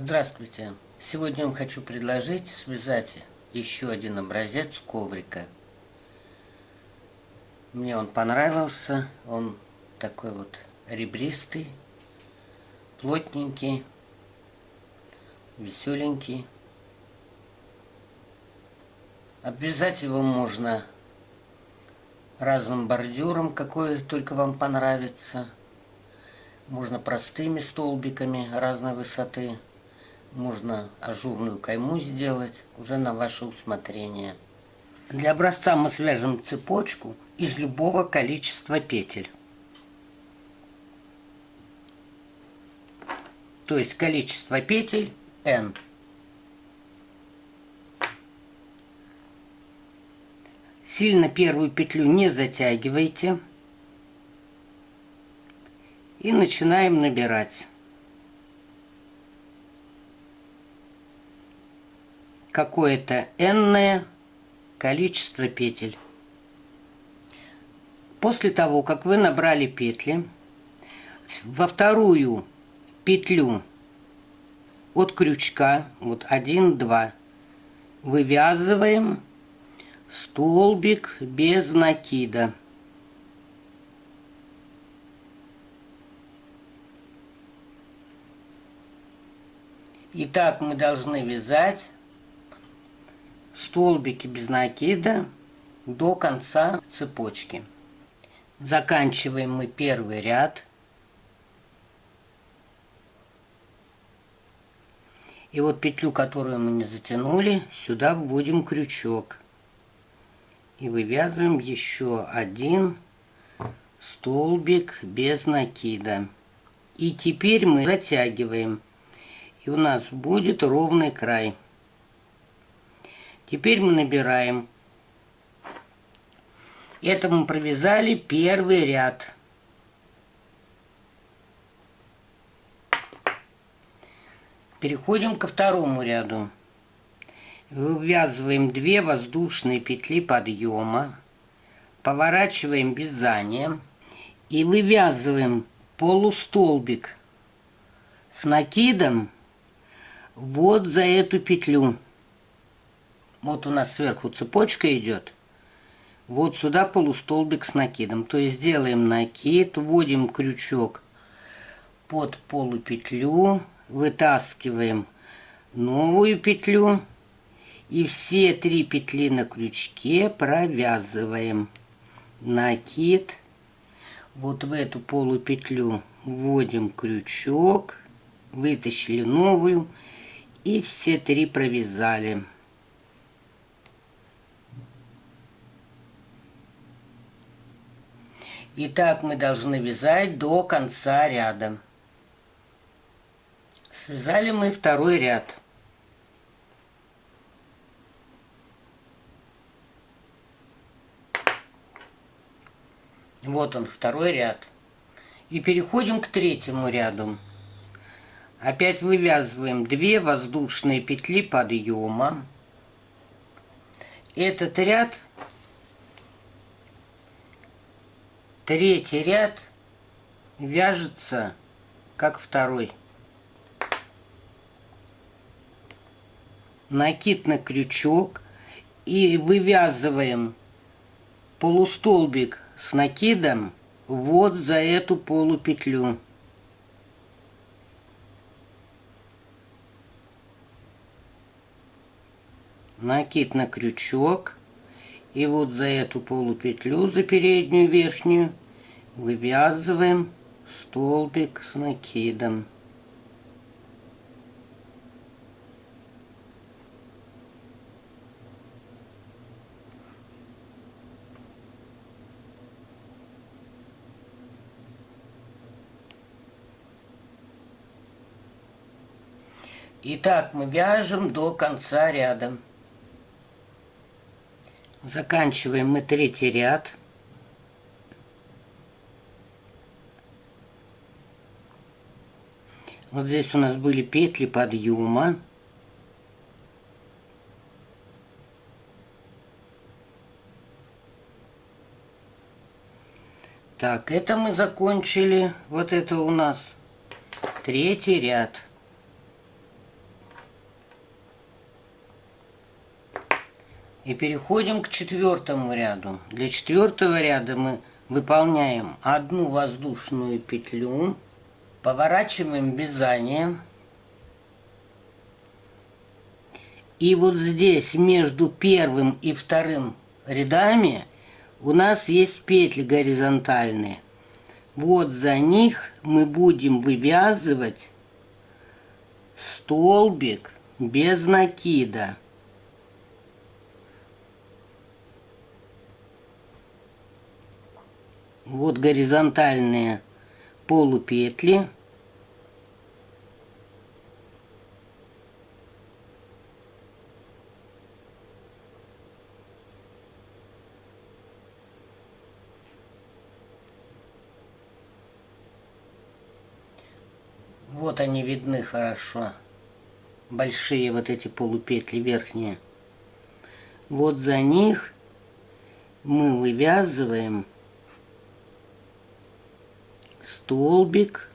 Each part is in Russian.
Здравствуйте! Сегодня я вам хочу предложить связать еще один образец коврика. Мне он понравился, он такой вот ребристый, плотненький, веселенький. Обвязать его можно разным бордюром, какой только вам понравится. Можно простыми столбиками разной высоты. Можно ажурную кайму сделать, уже на ваше усмотрение. Для образца мы свяжем цепочку из любого количества петель. То есть количество петель n. Сильно первую петлю не затягивайте. И начинаем набирать. Какое-то n-ное количество петель. После того, как вы набрали петли, во вторую петлю от крючка, вот 1, 2, вывязываем столбик без накида. И так мы должны вязать столбики без накида до конца цепочки. Заканчиваем мы первый ряд. И вот петлю, которую мы не затянули, сюда вводим крючок. И вывязываем еще один столбик без накида. И теперь мы затягиваем. И у нас будет ровный край. Теперь мы набираем. Это мы провязали первый ряд. Переходим ко второму ряду. Вывязываем 2 воздушные петли подъема, поворачиваем вязание и вывязываем полустолбик с накидом вот за эту петлю. Вот у нас сверху цепочка идет. Вот сюда полустолбик с накидом. То есть делаем накид, вводим крючок под полупетлю, вытаскиваем новую петлю и все 3 петли на крючке провязываем. Накид. Вот в эту полупетлю вводим крючок, вытащили новую и все 3 провязали. И так мы должны вязать до конца ряда. Связали мы второй ряд. Вот он, второй ряд. И переходим к третьему ряду. Опять вывязываем 2 воздушные петли подъема. Этот ряд, третий ряд, вяжется как второй. Накид на крючок и вывязываем полустолбик с накидом вот за эту полупетлю. Накид на крючок и вот за эту полупетлю, за переднюю верхнюю, вывязываем столбик с накидом. И так мы вяжем до конца ряда. Заканчиваем мы третий ряд. Вот здесь у нас были петли подъема. Так, это мы закончили. Вот это у нас третий ряд. И переходим к четвертому ряду. Для четвертого ряда мы выполняем одну воздушную петлю, поворачиваем вязание. И вот здесь между первым и вторым рядами у нас есть петли горизонтальные. Вот за них мы будем вывязывать столбик без накида. Вот горизонтальные полупетли. Вот они видны хорошо. Большие вот эти полупетли верхние. Вот за них мы вывязываем столбик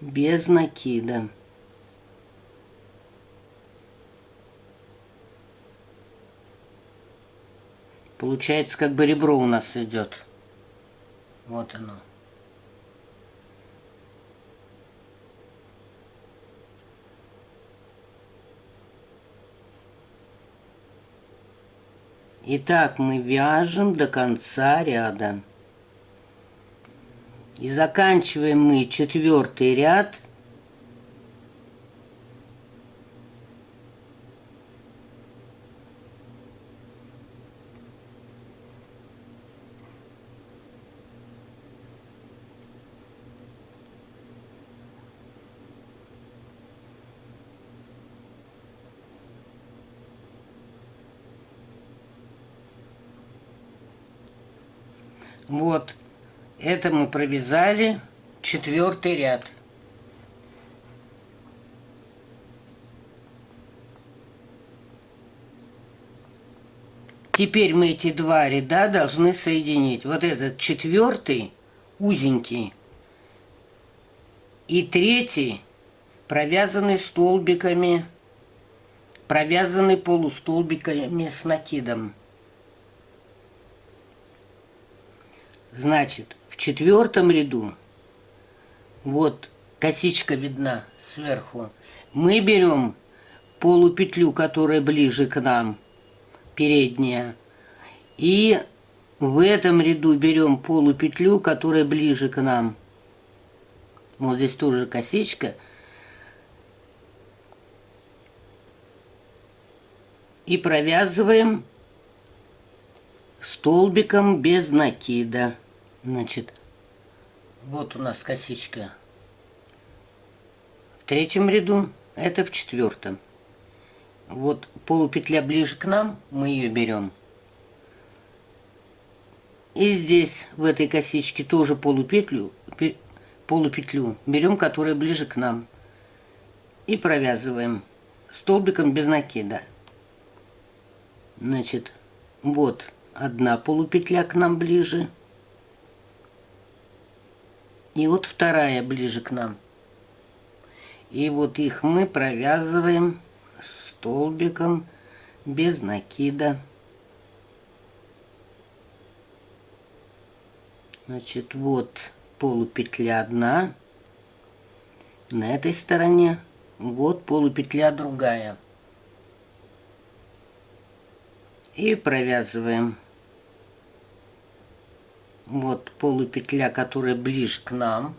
без накида. Получается, как бы ребро у нас идет. Вот оно. Итак, мы вяжем до конца ряда. И заканчиваем мы четвертый ряд вот. Это мы провязали четвертый ряд. Теперь мы эти два ряда должны соединить. Вот этот четвертый узенький и третий провязанный столбиками, провязанный полустолбиками с накидом. Значит, в четвертом ряду, вот косичка видна сверху, мы берем полупетлю, которая ближе к нам, передняя, и в этом ряду берем полупетлю, которая ближе к нам. Вот здесь тоже косичка. И провязываем столбиком без накида. Значит, вот у нас косичка в третьем ряду, это в четвертом. Вот полупетля ближе к нам, мы ее берем. И здесь, в этой косичке, тоже полупетлю берем, которая ближе к нам. И провязываем столбиком без накида. Значит, вот одна полупетля к нам ближе. И вот вторая ближе к нам. И вот их мы провязываем столбиком без накида. Значит, вот полупетля одна на этой стороне, вот полупетля другая. И провязываем. Вот полупетля, которая ближе к нам.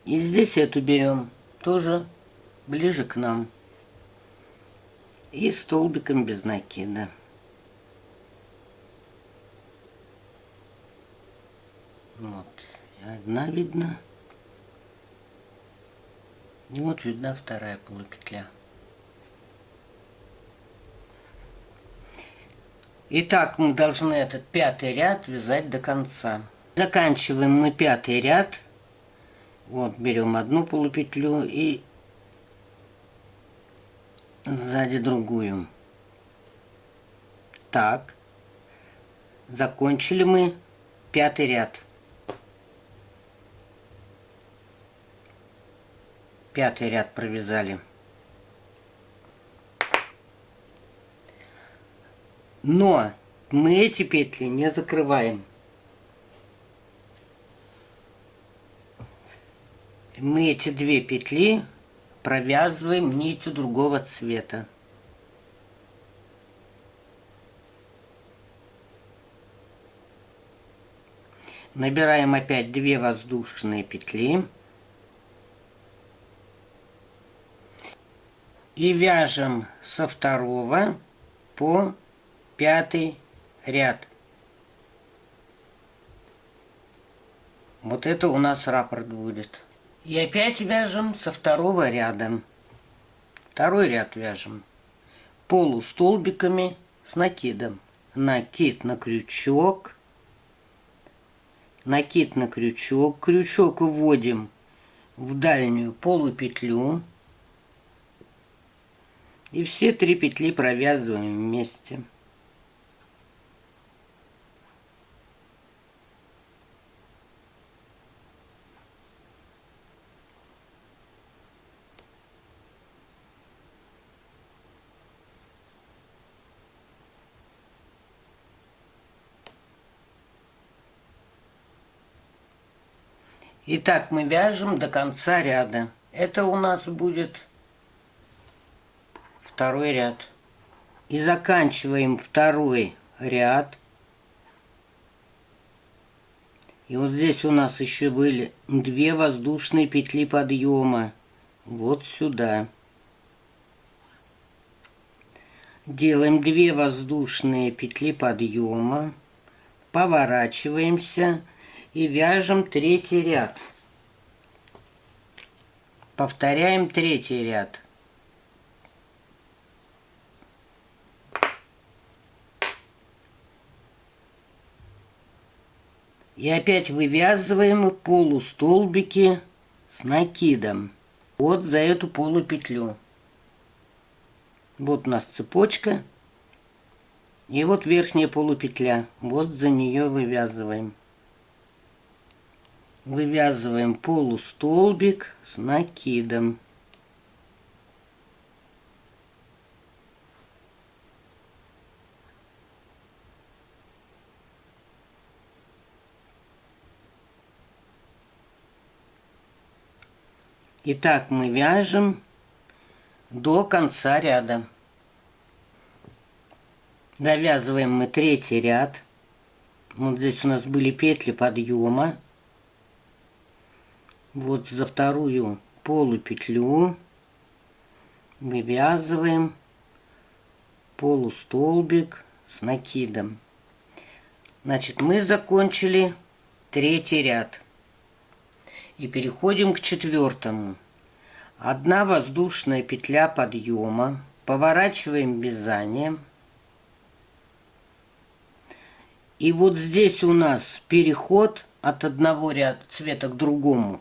И здесь эту берем, тоже ближе к нам. И столбиком без накида. Вот, одна видна. И вот видна вторая полупетля. Итак, мы должны этот пятый ряд вязать до конца. Заканчиваем мы пятый ряд. Вот, берем одну полупетлю и сзади другую. Так, закончили мы пятый ряд. Пятый ряд провязали. Но мы эти петли не закрываем. Мы эти две петли провязываем нитью другого цвета. Набираем опять 2 воздушные петли и вяжем со 2 по 5 ряд. Вот это у нас раппорт будет. И опять вяжем со 2 ряда. 2 ряд вяжем полустолбиками с накидом. Накид на крючок. Накид на крючок. Крючок вводим в дальнюю полупетлю. И все 3 петли провязываем вместе. И так мы вяжем до конца ряда. Это у нас будет 2 ряд. И заканчиваем 2 ряд. И вот здесь у нас еще были 2 воздушные петли подъема. Вот сюда. Делаем 2 воздушные петли подъема. Поворачиваемся. И вяжем 3 ряд. Повторяем 3 ряд. И опять вывязываем полустолбики с накидом. Вот за эту полупетлю. Вот у нас цепочка. И вот верхняя полупетля. Вот за нее вывязываем. Вывязываем полустолбик с накидом. И так мы вяжем до конца ряда. Довязываем мы 3 ряд. Вот здесь у нас были петли подъема. Вот за 2 полупетлю вывязываем полустолбик с накидом. Значит, мы закончили 3 ряд. И переходим к 4. 1 воздушная петля подъема. Поворачиваем вязание. И вот здесь у нас переход от одного ряда цвета к другому.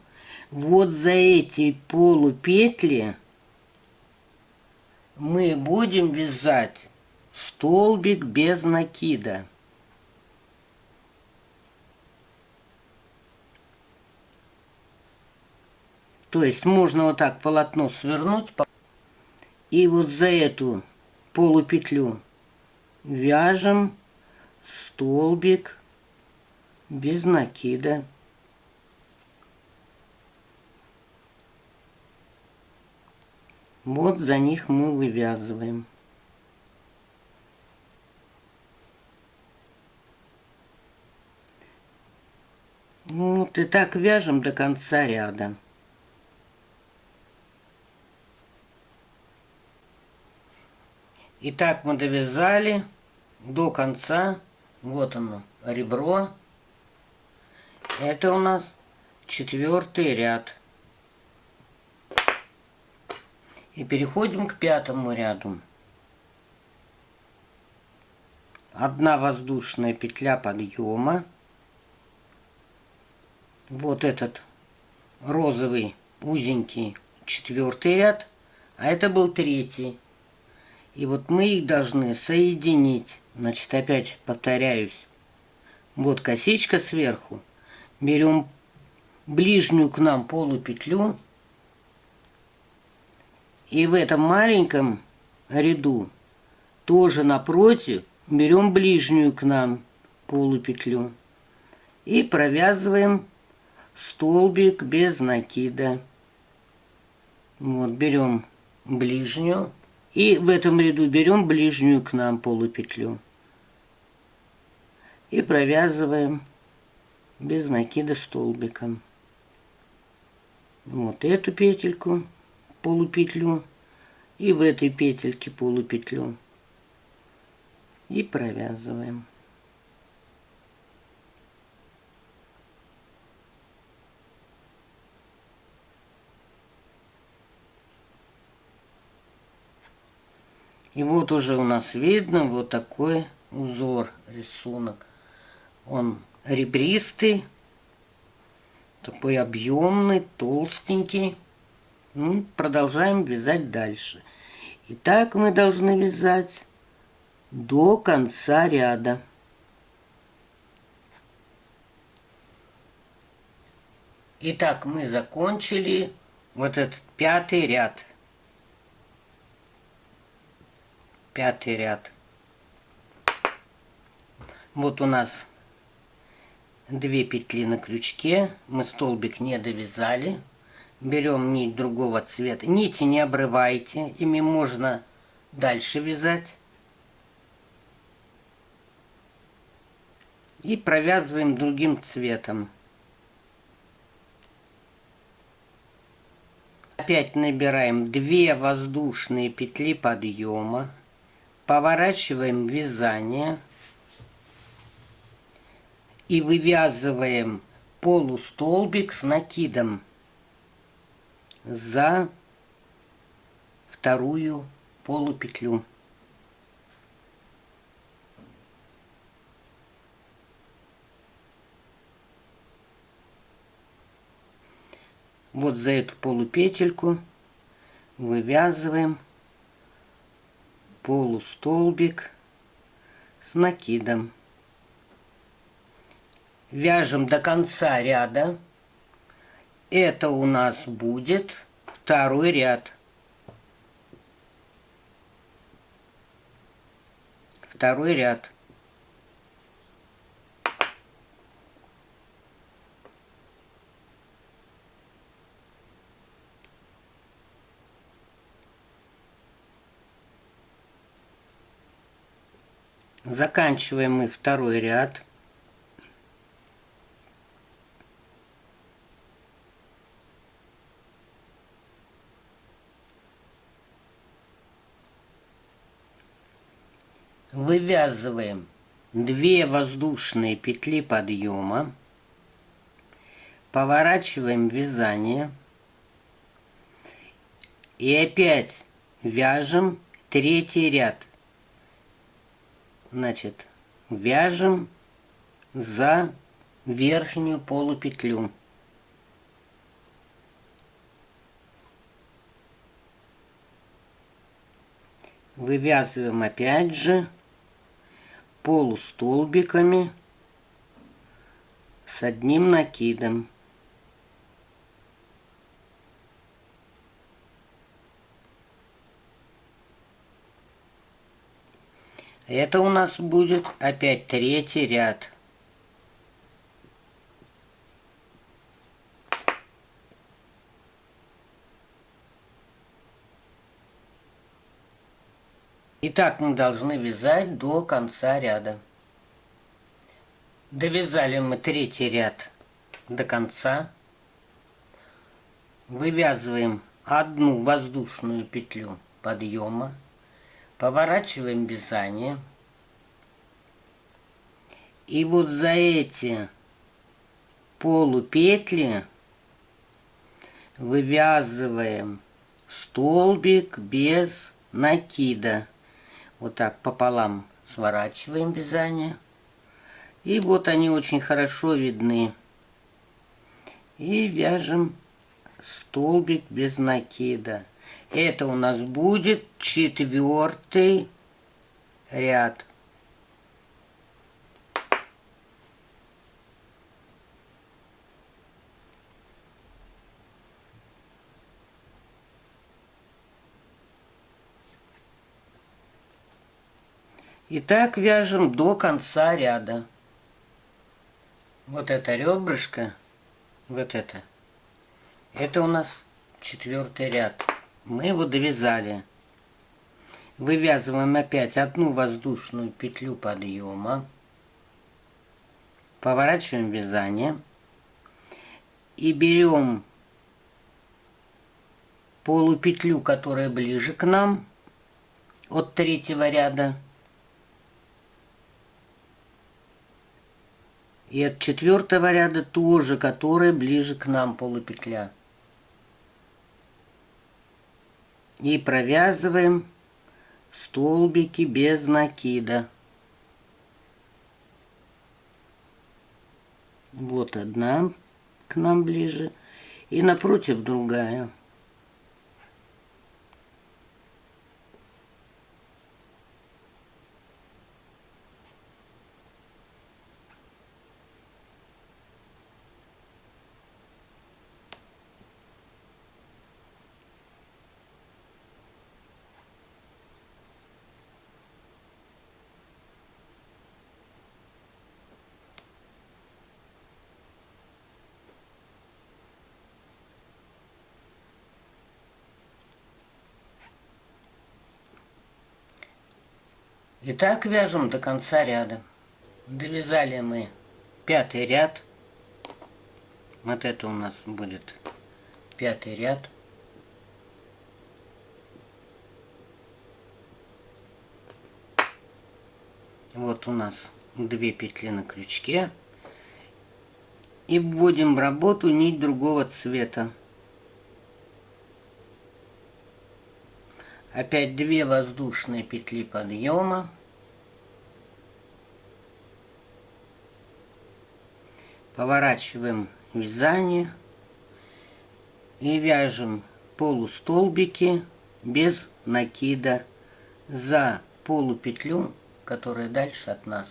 Вот за эти полупетли мы будем вязать столбик без накида. То есть можно вот так полотно свернуть. И вот за эту полупетлю вяжем столбик без накида. Вот за них мы вывязываем. Вот и так вяжем до конца ряда. Итак, мы довязали до конца. Вот оно, ребро. Это у нас 4 ряд. И переходим к 5 ряду. 1 воздушная петля подъема. Вот этот розовый узенький 4 ряд, а это был 3. И вот мы их должны соединить. Значит, опять повторяюсь. Вот косичка сверху. Берем ближнюю к нам полупетлю. И в этом маленьком ряду тоже напротив берем ближнюю к нам полупетлю и провязываем столбик без накида. Вот, берем ближнюю и в этом ряду берем ближнюю к нам полупетлю и провязываем без накида столбиком. Вот эту петельку, полупетлю, и в этой петельке полупетлю и провязываем. И вот уже у нас видно вот такой узор, рисунок. Он ребристый, такой объемный, толстенький. Ну, продолжаем вязать дальше. И так мы должны вязать до конца ряда. Итак, мы закончили вот этот пятый ряд. Пятый ряд. Вот у нас 2 петли на крючке. Мы столбик не довязали. Берем нить другого цвета. Нити не обрывайте. Ими можно дальше вязать. И провязываем другим цветом. Опять набираем 2 воздушные петли подъема. Поворачиваем вязание и вывязываем полустолбик с накидом за вторую полупетлю. Вот за эту полупетельку вывязываем полустолбик с накидом. Вяжем до конца ряда. Это у нас будет второй ряд. Второй ряд. Заканчиваем мы второй ряд. Вывязываем 2 воздушные петли подъема, поворачиваем вязание и опять вяжем третий ряд. Значит, вяжем за верхнюю полупетлю. Вывязываем опять же полустолбиками с одним накидом. Это у нас будет опять третий ряд. И так мы должны вязать до конца ряда. Довязали мы третий ряд до конца. Вывязываем одну воздушную петлю подъема. Поворачиваем вязание. И вот за эти полупетли вывязываем столбик без накида. Вот так пополам сворачиваем вязание. И вот они очень хорошо видны. И вяжем столбик без накида. Это у нас будет четвертый ряд. И так вяжем до конца ряда. Вот это ребрышко, вот это у нас 4-й ряд. Мы его довязали. Вывязываем опять одну воздушную петлю подъема. Поворачиваем вязание. И берем полупетлю, которая ближе к нам, от 3-го ряда. И от 4-го ряда тоже, которая ближе к нам полупетля. И провязываем столбики без накида. Вот одна к нам ближе. И напротив другая. И так вяжем до конца ряда. Довязали мы 5-й ряд. Вот это у нас будет 5-й ряд. Вот у нас 2 петли на крючке. И вводим в работу нить другого цвета. Опять 2 воздушные петли подъема. Поворачиваем вязание и вяжем полустолбики без накида за полупетлю, которая дальше от нас.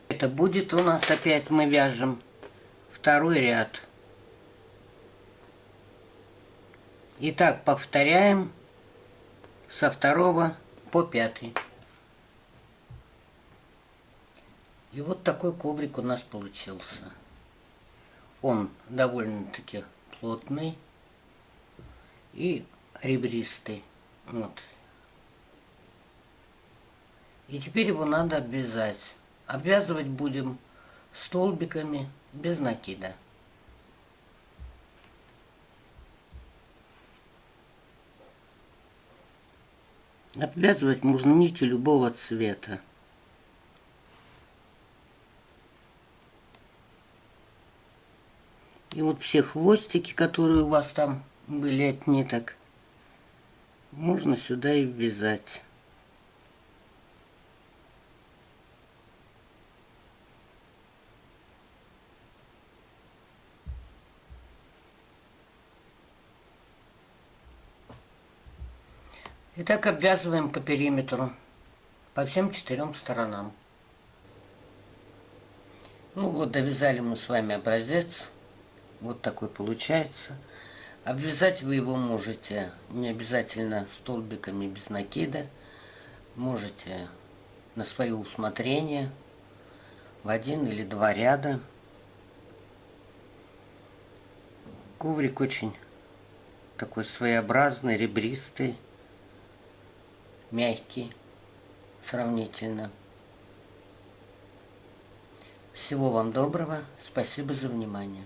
Это будет у нас опять мы вяжем 2-й ряд. И так повторяем со 2 по 5. И вот такой коврик у нас получился. Он довольно-таки плотный и ребристый. Вот. И теперь его надо обвязать. Обвязывать будем столбиками без накида. Обвязывать можно нитью любого цвета. И вот все хвостики, которые у вас там были от ниток, можно сюда и ввязать. И так обвязываем по периметру, по всем 4 сторонам. Ну вот, довязали мы с вами образец. Вот такой получается. Обвязать вы его можете не обязательно столбиками без накида. Можете на свое усмотрение в 1 или 2 ряда. Коврик очень такой своеобразный, ребристый, мягкий сравнительно. Всего вам доброго. Спасибо за внимание.